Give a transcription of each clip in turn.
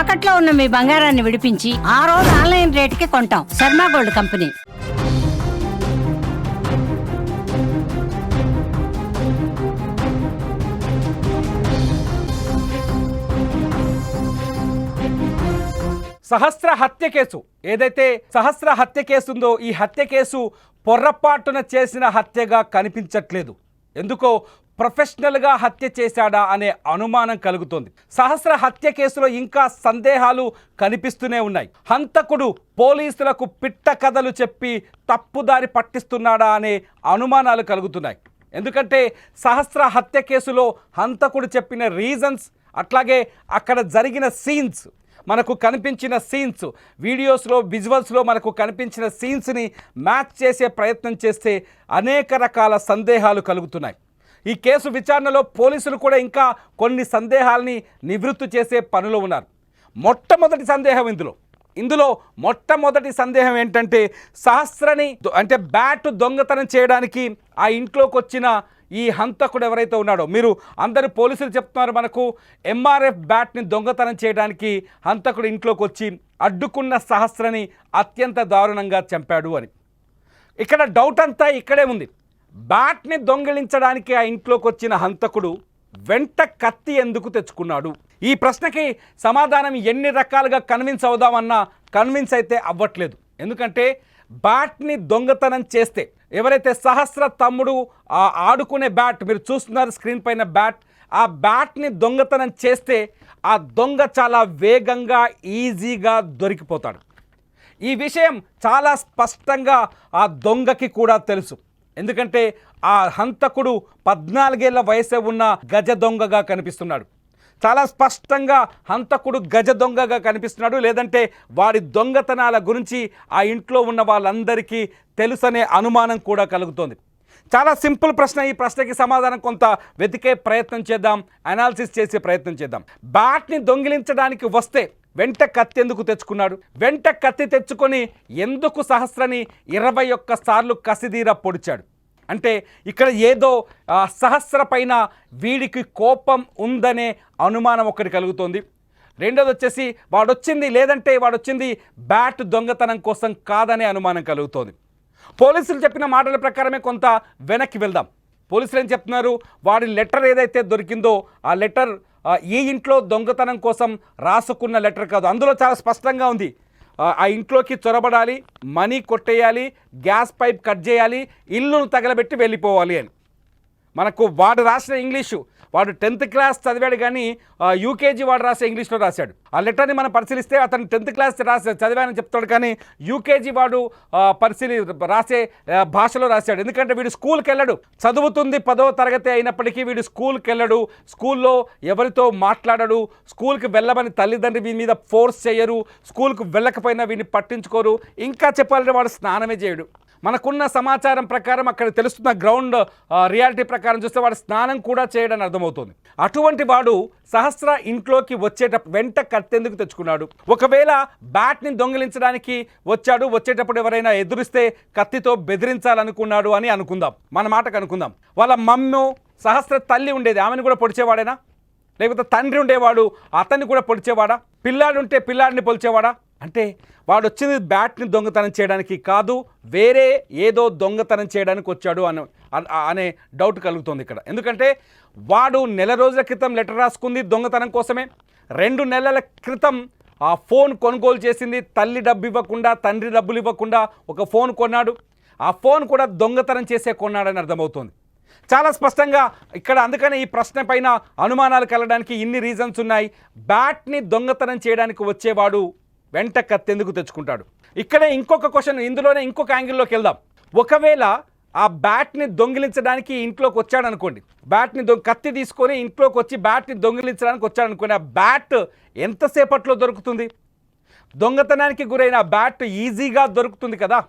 తాకట్లో ఉన్న మీ బంగారాన్ని విడిపించి ఆ రోజు ఆన్లైన్ రేటుకి కొంటాం. Sharma gold company. సహస్ర హత్య కేసు ఏదైతే సహస్ర హత్య కేసు ఉందో ఈ హత్య కేసు పొర్రపాటున చేసిన హత్యగా కనిపించట్లేదు. ఎందుకో ప్రొఫెషనల్గా హత్య చేశాడా అనే అనుమానం కలుగుతోంది. సహస్ర హత్య కేసులో ఇంకా సందేహాలు కనిపిస్తూనే ఉన్నాయి. హంతకుడు పోలీసులకు పిట్ట కథలు చెప్పి తప్పుదారి పట్టిస్తున్నాడా అనే అనుమానాలు కలుగుతున్నాయి. ఎందుకంటే సహస్ర హత్య కేసులో హంతకుడు చెప్పిన రీజన్స్, అట్లాగే అక్కడ జరిగిన సీన్స్, మనకు కనిపించిన సీన్స్, వీడియోస్లో విజువల్స్లో మనకు కనిపించిన సీన్స్ని మ్యాచ్ చేసే ప్రయత్నం చేస్తే అనేక రకాల సందేహాలు కలుగుతున్నాయి. ఈ కేసు విచారణలో పోలీసులు కూడా ఇంకా కొన్ని సందేహాలని నివృత్తి చేసే పనిలో ఉన్నారు. మొట్టమొదటి సందేహం ఇందులో మొట్టమొదటి సందేహం ఏంటంటే సహస్రని అంటే బ్యాట్ దొంగతనం చేయడానికి ఆ ఇంట్లోకి వచ్చిన ఈ హంతకుడు ఎవరైతే ఉన్నాడో, మీరు అందరూ పోలీసులు చెప్తున్నారు మనకు ఎంఆర్ఎఫ్ బ్యాట్ని దొంగతనం చేయడానికి హంతకుడు ఇంట్లోకి వచ్చి అడ్డుకున్న సహస్రని అత్యంత దారుణంగా చంపాడు అని. ఇక్కడ డౌట్ అంతా ఇక్కడే ఉంది. బ్యాట్ని దొంగిలించడానికి ఆ ఇంట్లోకి వచ్చిన హంతకుడు వెంట కత్తి ఎందుకు తెచ్చుకున్నాడు? ఈ ప్రశ్నకి సమాధానం ఎన్ని రకాలుగా కన్విన్స్ అవుదామన్నా కన్విన్స్ అయితే అవ్వట్లేదు. ఎందుకంటే బ్యాట్ని దొంగతనం చేస్తే ఎవరైతే సహస్ర తమ్ముడు ఆడుకునే బ్యాట్ మీరు చూస్తున్నారు స్క్రీన్ పైన బ్యాట్, ఆ బ్యాట్ని దొంగతనం చేస్తే ఆ దొంగ చాలా వేగంగా ఈజీగా దొరికిపోతాడు. ఈ విషయం చాలా స్పష్టంగా ఆ దొంగకి కూడా తెలుసు. ఎందుకంటే ఆ హంతకుడు 14 ఏళ్ల వయసే ఉన్న గజ దొంగగా కనిపిస్తున్నాడు. చాలా స్పష్టంగా హంతకుడు గజ దొంగగా కనిపిస్తున్నాడు. లేదంటే వాడి దొంగతనాల గురించి ఆ ఇంట్లో ఉన్న వాళ్ళందరికీ తెలుసనే అనుమానం కూడా కలుగుతోంది. చాలా సింపుల్ ప్రశ్న. ఈ ప్రశ్నకి సమాధానం కొంత వెతికే ప్రయత్నం చేద్దాం, అనాలిసిస్ చేసే ప్రయత్నం చేద్దాం. బ్యాట్ని దొంగిలించడానికి వస్తే వెంట కత్తి ఎందుకు తెచ్చుకున్నాడు? వెంట కత్తి తెచ్చుకొని ఎందుకు సహస్రని 21 సార్లు కసిదీర పొడిచాడు? అంటే ఇక్కడ ఏదో సహస్ర పైన వీడికి కోపం ఉందనే అనుమానం ఒకటి కలుగుతోంది. రెండోది వచ్చేసి వాడొచ్చింది బ్యాట్ దొంగతనం కోసం కాదనే అనుమానం కలుగుతోంది. పోలీసులు చెప్పిన మాటల ప్రకారమే కొంత వెనక్కి వెళ్దాం. పోలీసులు ఏం చెప్తున్నారు? వాడి లెటర్ ఏదైతే దొరికిందో ఆ లెటర్ ఈ ఇంట్లో దొంగతనం కోసం రాసుకున్న లెటర్ కాదు. అందులో చాలా స్పష్టంగా ఉంది, ఆ ఇంట్లోకి చొరబడాలి, మనీ కొట్టేయాలి, గ్యాస్ పైప్ కట్ చేయాలి, ఇల్లును తగలబెట్టి వెళ్ళిపోవాలి అని. మనకు వాడు రాసిన ఇంగ్లీషు, వాడు 10th క్లాస్ చదివాడు కానీ యూకేజీ వాడు రాసే ఇంగ్లీష్లో రాశాడు. ఆ లెటర్ని మనం పరిశీలిస్తే అతను 10th క్లాస్ చదివానని చెప్తాడు కానీ యూకేజీ వాడు రాసే భాషలో రాశాడు. ఎందుకంటే వీడు స్కూల్కి వెళ్ళడు, చదువుతుంది 10వ తరగతి అయినప్పటికీ వీడు స్కూల్కి వెళ్ళడు, స్కూల్లో ఎవరితో మాట్లాడడు, స్కూల్కి వెళ్ళమని తల్లిదండ్రి వీని మీద ఫోర్స్ చేయరు, స్కూల్కి వెళ్ళకపోయినా వీడిని పట్టించుకోరు. ఇంకా చెప్పాలంటే వాడు స్నానమే చేయడు. మనకున్న సమాచారం ప్రకారం అక్కడ తెలుస్తున్న గ్రౌండ్ రియాలిటీ ప్రకారం చూస్తే వాడు స్నానం కూడా చేయడని అర్థమవుతుంది. అటువంటి వాడు సహస్ర ఇంట్లోకి వెంట కత్తెందుకు తెచ్చుకున్నాడు? ఒకవేళ బ్యాట్ని దొంగిలించడానికి వచ్చేటప్పుడు ఎవరైనా ఎదురిస్తే కత్తితో బెదిరించాలనుకున్నాడు అని అనుకుందాం, మన మాటకు అనుకుందాం. వాళ్ళ మమ్మీ సహస్ర తల్లి ఉండేది, ఆమెను కూడా పొడిచేవాడేనా? లేకపోతే తండ్రి ఉండేవాడు, అతన్ని కూడా పొడిచేవాడా? పిల్లాడుంటే పిల్లాడిని పొలిచేవాడా? అంటే వాడు వచ్చింది బ్యాట్ని దొంగతనం చేయడానికి కాదు, వేరే ఏదో దొంగతనం చేయడానికి వచ్చాడు అనే డౌట్ కలుగుతుంది ఇక్కడ. ఎందుకంటే వాడు నెల రోజుల క్రితం లెటర్ రాసుకుంది దొంగతనం కోసమే. 2 నెలల క్రితం ఆ ఫోన్ కొనుగోలు చేసింది, తల్లి డబ్బు ఇవ్వకుండా, తండ్రి డబ్బులు ఇవ్వకుండా ఒక ఫోన్ కొన్నాడు. ఆ ఫోన్ కూడా దొంగతనం చేసే కొన్నాడని అర్థమవుతుంది చాలా స్పష్టంగా ఇక్కడ. అందుకనే ఈ ప్రశ్న పైన అనుమానాలు కలగడానికి ఇన్ని రీజన్స్ ఉన్నాయి. బ్యాట్ని దొంగతనం చేయడానికి వచ్చేవాడు వెంట కత్తెందుకు తెచ్చుకుంటాడు? ఇక్కడే ఇంకొక క్వశ్చన్, ఇందులోనే ఇంకొక యాంగిల్లోకి వెళ్దాం. ఒకవేళ ఆ బ్యాట్ని దొంగిలించడానికి ఇంట్లోకి వచ్చాడనుకోండి, కత్తి తీసుకొని ఇంట్లోకి వచ్చి బ్యాట్ని దొంగిలించడానికి వచ్చాడనుకోండి, ఆ బ్యాట్ ఎంతసేపట్లో దొరుకుతుంది? దొంగతనానికి గురైన బ్యాట్ ఈజీగా దొరుకుతుంది కదా.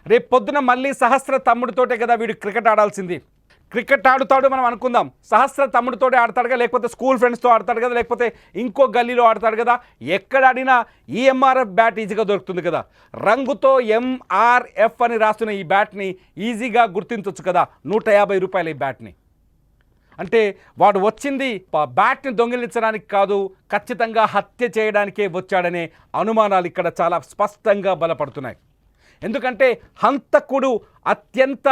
రేపు పొద్దున మళ్ళీ సహస్ర తమ్ముడితోటే కదా వీడు క్రికెట్ ఆడాల్సింది. క్రికెట్ ఆడుతాడు మనం అనుకుందాం, సహస్ర తమ్ముడితోటే ఆడతాడు కదా, లేకపోతే స్కూల్ ఫ్రెండ్స్తో ఆడతాడు కదా, లేకపోతే ఇంకో గల్లీలో ఆడతాడు కదా. ఎక్కడ ఆడినా ఈ ఎంఆర్ఎఫ్ బ్యాట్ ఈజీగా దొరుకుతుంది కదా. రంగుతో ఎంఆర్ఎఫ్ అని రాస్తున్న ఈ బ్యాట్ని ఈజీగా గుర్తించవచ్చు కదా. 150 రూపాయలు ఈ బ్యాట్ని. అంటే వాడు వచ్చింది బ్యాట్ని దొంగిలించడానికి కాదు, ఖచ్చితంగా హత్య చేయడానికే వచ్చాడనే అనుమానాలు ఇక్కడ చాలా స్పష్టంగా బలపడుతున్నాయి. ఎందుకంటే హంతకుడు అత్యంత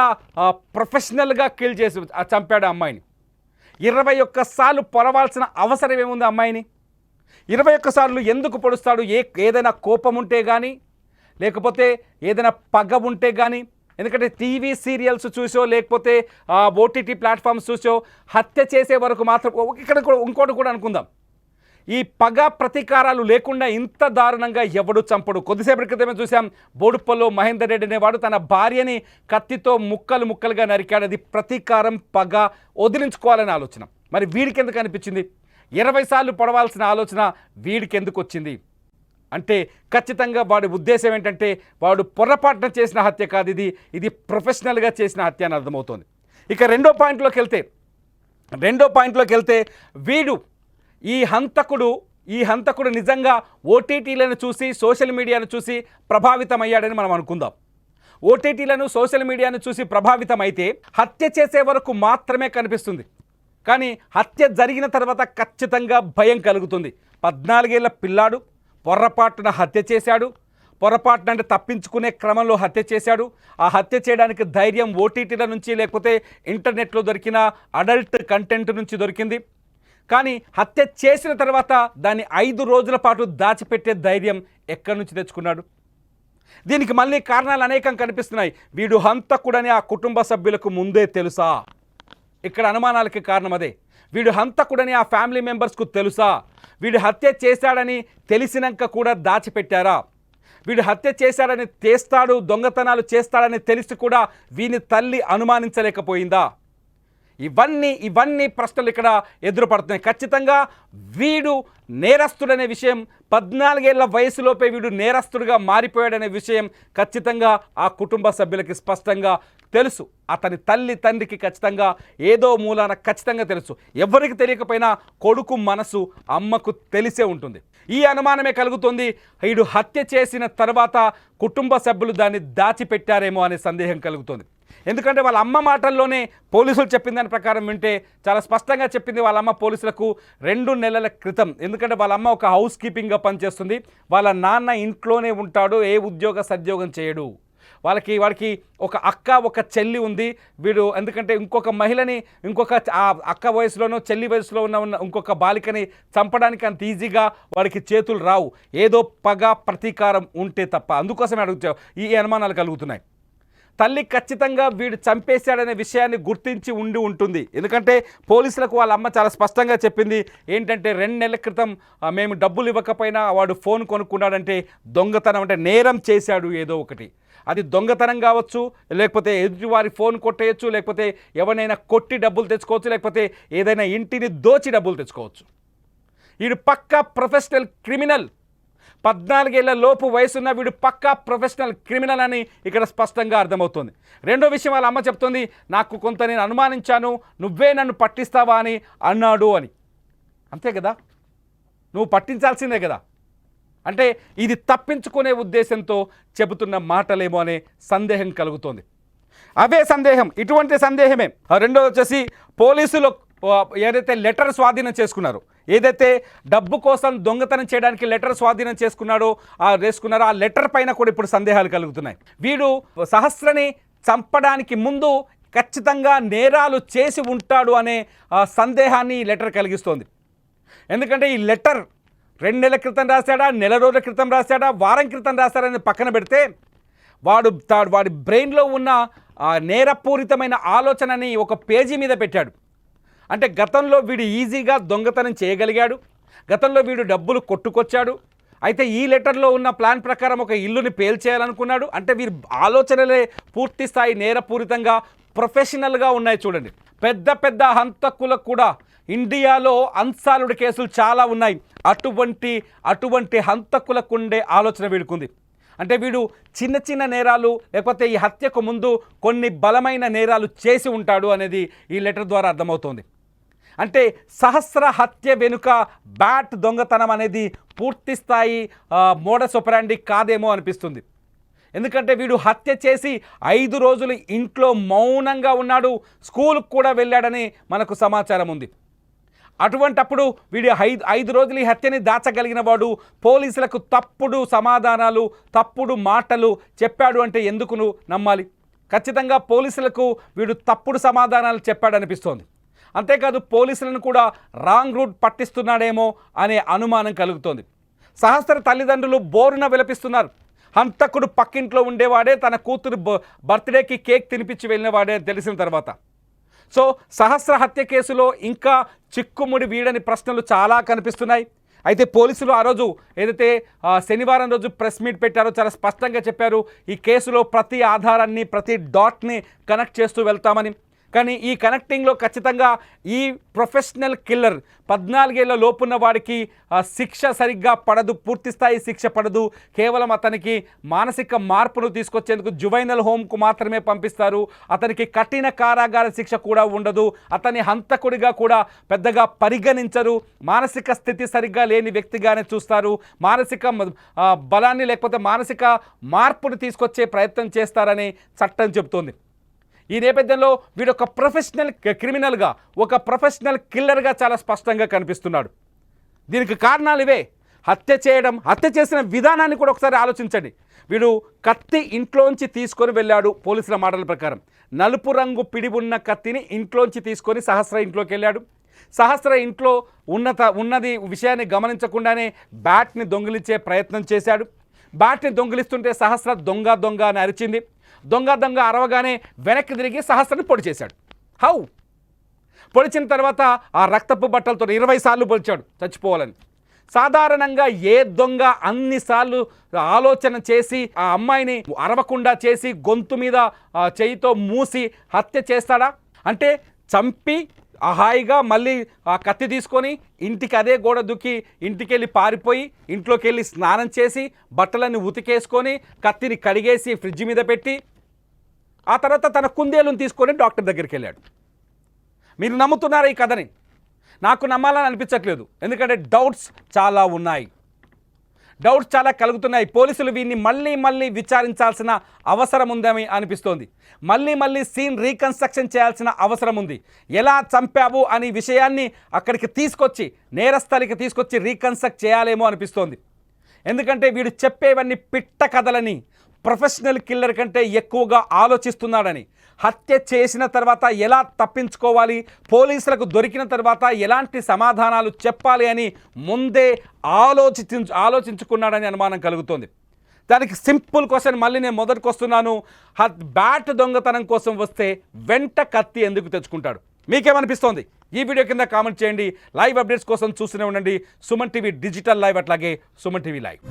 ప్రొఫెషనల్గా కిల్ చేసి చంపాడు అమ్మాయిని. 21 సార్లు పొడవాల్సిన అవసరం ఏముంది అమ్మాయిని? 21 సార్లు ఎందుకు పొడుస్తాడు? ఏదైనా కోపం ఉంటే కానీ, లేకపోతే ఏదైనా పగ ఉంటే కానీ. ఎందుకంటే టీవీ సీరియల్స్ చూసో లేకపోతే ఓటీటీ ప్లాట్ఫామ్స్ చూసో హత్య చేసే వరకు మాత్రం ఇక్కడ కూడా ఇంకోటి కూడా అనుకుందాం, ఈ పగ ప్రతీకారాలు లేకుండా ఇంత దారుణంగా ఎవడు చంపడు. కొద్దిసేపటి క్రితమే చూసాం, బోడుప్పల్లో మహేందర్ రెడ్డి అనేవాడు తన భార్యని కత్తితో ముక్కలు ముక్కలుగా నరికాడు. అది ప్రతీకారం, పగ, వదిలించుకోవాలనే ఆలోచన. మరి వీడికి ఎందుకు అనిపించింది? 20 సార్లు పొడవాల్సిన ఆలోచన వీడికి ఎందుకు వచ్చింది అంటే ఖచ్చితంగా వాడి ఉద్దేశం ఏంటంటే వాడు పొరపాటున చేసిన హత్య కాదు, ఇది ప్రొఫెషనల్గా చేసిన హత్య అని అర్థమవుతుంది. ఇక రెండో పాయింట్లోకి వెళ్తే వీడు ఈ హంతకుడు నిజంగా ఓటీటీలను చూసి సోషల్ మీడియాను చూసి ప్రభావితమయ్యాడని మనం అనుకుందాం. ఓటీటీలను సోషల్ మీడియాను చూసి ప్రభావితమైతే హత్య చేసే వరకు మాత్రమే కనిపిస్తుంది, కానీ హత్య జరిగిన తర్వాత ఖచ్చితంగా భయం కలుగుతుంది. 14 ఏళ్ల పిల్లాడు పొరపాటున హత్య చేశాడు. పొరపాటున అంటే తప్పించుకునే క్రమంలో హత్య చేశాడు. ఆ హత్య చేయడానికి ధైర్యం ఓటీటీల నుంచి లేకపోతే ఇంటర్నెట్లో దొరికిన అడల్ట్ కంటెంట్ నుంచి దొరికింది. కానీ హత్య చేసిన తర్వాత దాన్ని 5 రోజుల పాటు దాచిపెట్టే ధైర్యం ఎక్కడి నుంచి తెచ్చుకున్నాడు? దీనికి మళ్ళీ కారణాలు అనేకం కనిపిస్తున్నాయి. వీడు హంతకుడని ఆ కుటుంబ సభ్యులకు ముందే తెలుసా? ఇక్కడ అనుమానాలకి కారణం అదే. వీడు హంతకుడని ఆ ఫ్యామిలీ మెంబర్స్కు తెలుసా? వీడు హత్య చేశాడని తెలిసినాక కూడా దాచిపెట్టారా? వీడు హత్య చేశాడని దొంగతనాలు చేస్తాడని తెలిసి కూడా వీని తల్లి అనుమానించలేకపోయిందా? ఇవన్నీ ప్రశ్నలు ఇక్కడ ఎదురుపడుతున్నాయి. ఖచ్చితంగా వీడు నేరస్తుడనే విషయం, 14 ఏళ్ల వయసులోపే వీడు నేరస్తుడిగా మారిపోయాడనే విషయం ఖచ్చితంగా ఆ కుటుంబ సభ్యులకి స్పష్టంగా తెలుసు. అతని తండ్రికి ఖచ్చితంగా ఏదో మూలాన ఖచ్చితంగా తెలుసు. ఎవరికి తెలియకపోయినా కొడుకు మనసు అమ్మకు తెలిసే ఉంటుంది. ఈ అనుమానమే కలుగుతుంది. వీడు హత్య చేసిన తర్వాత కుటుంబ సభ్యులు దాన్ని దాచిపెట్టారేమో అనే సందేహం కలుగుతుంది. ఎందుకంటే వాళ్ళ అమ్మ మాటల్లోనే పోలీసులు చెప్పిన దాని ప్రకారం వింటే చాలా స్పష్టంగా చెప్పింది వాళ్ళ అమ్మ పోలీసులకు 2 నెలల క్రితం. ఎందుకంటే వాళ్ళ అమ్మ ఒక హౌస్ కీపింగ్గా పనిచేస్తుంది. వాళ్ళ నాన్న ఇంట్లోనే ఉంటాడు, ఏ సద్యోగం చేయడు. వాడికి ఒక అక్క ఒక చెల్లి ఉంది. వీడు ఎందుకంటే ఇంకొక మహిళని ఆ అక్క వయసులోనో చెల్లి వయసులో ఉన్న ఇంకొక బాలికని చంపడానికి అంత ఈజీగా వాడికి చేతులు రావు, ఏదో పగ ప్రతీకారం ఉంటే తప్ప. అందుకోసమే అడుగుతావు ఈ అనుమానాలు కలుగుతున్నాయి. తల్లి ఖచ్చితంగా వీడు చంపేశాడనే విషయాన్ని గుర్తించి ఉంటుంది. ఎందుకంటే పోలీసులకు వాళ్ళ అమ్మ చాలా స్పష్టంగా చెప్పింది ఏంటంటే 2 నెలల క్రితం మేము డబ్బులు ఇవ్వకపోయినా వాడు ఫోన్ కొనుక్కున్నాడంటే దొంగతనం, అంటే నేరం చేశాడు ఏదో ఒకటి. అది దొంగతనం కావచ్చు, లేకపోతే ఎదుటివారి ఫోన్ కొట్టేయచ్చు, లేకపోతే ఎవరినైనా కొట్టి డబ్బులు తెచ్చుకోవచ్చు, లేకపోతే ఏదైనా ఇంటిని దోచి డబ్బులు తెచ్చుకోవచ్చు. వీడు పక్కా ప్రొఫెషనల్ క్రిమినల్. 14 ఏళ్ల లోపు వయసున్న వీడు పక్కా ప్రొఫెషనల్ క్రిమినల్ అని ఇక్కడ స్పష్టంగా అర్థమవుతుంది. రెండో విషయం వాళ్ళ అమ్మ చెప్తుంది, నాకు కొంత నేను అనుమానించాను, నువ్వే నన్ను పట్టిస్తావా అని అన్నాడు అని. అంతే కదా, నువ్వు పట్టించాల్సిందే కదా. అంటే ఇది తప్పించుకునే ఉద్దేశంతో చెబుతున్న మాటలేమో అనే సందేహం కలుగుతోంది. ఇటువంటి సందేహమే. రెండో వచ్చేసి పోలీసులు ఏదైతే లెటర్ స్వాధీనం చేసుకున్నారో, ఏదైతే డబ్బు కోసం దొంగతనం చేయడానికి లెటర్ స్వాధీనం చేసుకున్నారో ఆ లెటర్ పైన కూడా ఇప్పుడు సందేహాలు కలుగుతున్నాయి. వీడు సహస్రని చంపడానికి ముందు ఖచ్చితంగా నేరాలు చేసి ఉంటాడు అనే సందేహాన్ని ఈ లెటర్ కలిగిస్తోంది. ఎందుకంటే ఈ లెటర్ 2 నెలల క్రితం రాశాడా, నెల రోజుల క్రితం రాశాడా, వారం క్రితం రాశాడని పక్కన పెడితే వాడి బ్రెయిన్లో ఉన్న నేరపూరితమైన ఆలోచనని ఒక పేజీ మీద పెట్టాడు. అంటే గతంలో వీడు ఈజీగా దొంగతనం చేయగలిగాడు, గతంలో వీడు డబ్బులు కొట్టుకొచ్చాడు. అయితే ఈ లెటర్లో ఉన్న ప్లాన్ ప్రకారం ఒక ఇల్లుని పేల్చేయాలనుకున్నాడు. అంటే వీరి ఆలోచనలే పూర్తి స్థాయి నేరపూరితంగా ప్రొఫెషనల్గా ఉన్నాయి. చూడండి, పెద్ద హంతకులకు కూడా ఇండియాలో అన్సాల్వ్డ్ కేసులు చాలా ఉన్నాయి. అటువంటి హంతకులకు ఉండే ఆలోచన వీడుకుంది. అంటే వీడు చిన్న నేరాలు లేకపోతే ఈ హత్యకు ముందు కొన్ని బలమైన నేరాలు చేసి ఉంటాడు అనేది ఈ లెటర్ ద్వారా అర్థమవుతోంది. అంటే సహస్ర హత్య వెనుక బ్యాట్ దొంగతనం అనేది పూర్తి స్థాయి మోడస్ ఆపరాండి కాదేమో అనిపిస్తుంది. ఎందుకంటే వీడు హత్య చేసి 5 రోజులు ఇంట్లో మౌనంగా ఉన్నాడు, స్కూల్కి కూడా వెళ్ళాడని మనకు సమాచారం ఉంది. అటువంటప్పుడు వీడి ఐదు రోజులు ఈ హత్యని దాచగలిగిన వాడు పోలీసులకు తప్పుడు సమాధానాలు, తప్పుడు మాటలు చెప్పాడు అంటే ఎందుకు నువ్వు నమ్మాలి? ఖచ్చితంగా పోలీసులకు వీడు తప్పుడు సమాధానాలు చెప్పాడనిపిస్తోంది. అంతేకాదు పోలీసులను కూడా రాంగ్ రూట్ పట్టిస్తున్నాడేమో అనే అనుమానం కలుగుతోంది. సహస్ర తల్లిదండ్రులు బోరున విలపిస్తున్నారు. హంతకుడు పక్కింట్లో ఉండేవాడే, తన కూతురు బర్త్డేకి కేక్ తినిపించి వెళ్ళిన వాడే తెలిసిన తర్వాత. సో సహస్ర హత్య కేసులో ఇంకా చిక్కుముడి వీడని ప్రశ్నలు చాలా కనిపిస్తున్నాయి. అయితే పోలీసులు ఆ రోజు ఏదైతే శనివారం రోజు ప్రెస్ మీట్ పెట్టారో చాలా స్పష్టంగా చెప్పారు, ఈ కేసులో ప్రతి ఆధారాన్ని, ప్రతి డాట్ని కనెక్ట్ చేస్తూ వెళ్తామని. కానీ ఈ కనెక్టింగ్లో ఖచ్చితంగా ఈ ప్రొఫెషనల్ కిల్లర్ 14 ఏళ్ల లోపున్న వాడికి శిక్ష సరిగ్గా పడదు, పూర్తిస్థాయి శిక్ష పడదు. కేవలం అతనికి మానసిక మార్పును తీసుకొచ్చేందుకు జువైనల్ హోమ్కు మాత్రమే పంపిస్తారు. అతనికి కఠిన కారాగార శిక్ష కూడా ఉండదు. అతని హంతకుడిగా కూడా పెద్దగా పరిగణించరు. మానసిక స్థితి సరిగ్గా లేని వ్యక్తిగానే చూస్తారు. మానసిక బలాన్ని లేకపోతే మానసిక మార్పును తీసుకొచ్చే ప్రయత్నం చేస్తారని చట్టం చెబుతోంది. ఈ నేపథ్యంలో వీడు ఒక ప్రొఫెషనల్ క్రిమినల్గా, ఒక ప్రొఫెషనల్ కిల్లర్గా చాలా స్పష్టంగా కనిపిస్తున్నాడు. దీనికి కారణాలు ఇవే. హత్య చేసిన విధానాన్ని కూడా ఒకసారి ఆలోచించండి. వీడు కత్తి ఇంట్లోంచి తీసుకొని వెళ్ళాడు. పోలీసుల మాటల ప్రకారం నలుపు రంగు పిడి ఉన్న కత్తిని ఇంట్లోంచి తీసుకొని సహస్ర ఇంట్లోకి వెళ్ళాడు. సహస్ర ఇంట్లో ఉన్నది విషయాన్ని గమనించకుండానే బ్యాట్ని దొంగిలించే ప్రయత్నం చేశాడు. బ్యాట్ని దొంగిలిస్తుంటే సహస్ర దొంగ అని అరిచింది. దొంగ అరవగానే వెనక్కి తిరిగి సహస్రని పొడి చేశాడు. పొడిచిన తర్వాత ఆ రక్తపు బట్టలతో 20 సార్లు పొడిచాడు చచ్చిపోవాలని. సాధారణంగా ఏ దొంగ అన్నిసార్లు ఆలోచన చేసి ఆ అమ్మాయిని అరవకుండా చేసి గొంతు మీద చేయితో మూసి హత్య చేస్తాడా? అంటే చంపి హాయిగా మళ్ళీ ఆ కత్తి తీసుకొని ఇంటికి అదే గోడ దుక్కి ఇంటికి వెళ్ళి పారిపోయి ఇంట్లోకి వెళ్ళి స్నానం చేసి బట్టలన్నీ ఉతికేసుకొని కత్తిని కడిగేసి ఫ్రిడ్జ్ మీద పెట్టి ఆ తర్వాత తన కుందేలును తీసుకొని డాక్టర్ దగ్గరికి వెళ్ళాడు. మీరు నమ్ముతున్నారా ఈ కథని? నాకు నమ్మాలని అనిపించట్లేదు. ఎందుకంటే డౌట్స్ చాలా ఉన్నాయి, డౌట్స్ చాలా కలుగుతున్నాయి. పోలీసులు వీడిని మళ్ళీ విచారించాల్సిన అవసరం ఉందని అనిపిస్తోంది. మళ్ళీ సీన్ రీకన్స్ట్రక్షన్ చేయాల్సిన అవసరం ఉంది. ఎలా చంపావు అనే విషయాన్ని అక్కడికి తీసుకొచ్చి, నేరస్థలికి తీసుకొచ్చి రీకన్స్ట్రక్ట్ చేయాలేమో అనిపిస్తోంది. ఎందుకంటే వీడు చెప్పేవన్నీ పిట్ట కథలని, ప్రొఫెషనల్ కిల్లర్ కంటే ఎక్కువగా ఆలోచిస్తున్నాడని, హత్య చేసిన తర్వాత ఎలా తప్పించుకోవాలి, పోలీసులకు దొరికిన తర్వాత ఎలాంటి సమాధానాలు చెప్పాలి అని ముందే ఆలోచించుకున్నాడని అనుమానం కలుగుతోంది. దానికి సింపుల్ క్వశ్చన్ మళ్ళీ నేను మొదటికి వస్తున్నాను. బ్యాట్ దొంగతనం కోసం వస్తే వెంట కత్తి ఎందుకు తెచ్చుకుంటాడు? మీకేమనిపిస్తోంది? ఈ వీడియో కింద కామెంట్ చేయండి. లైవ్ అప్డేట్స్ కోసం చూస్తూనే ఉండండి సుమన్ టీవీ డిజిటల్ లైవ్, అట్లాగే సుమన్ టీవీ లైవ్.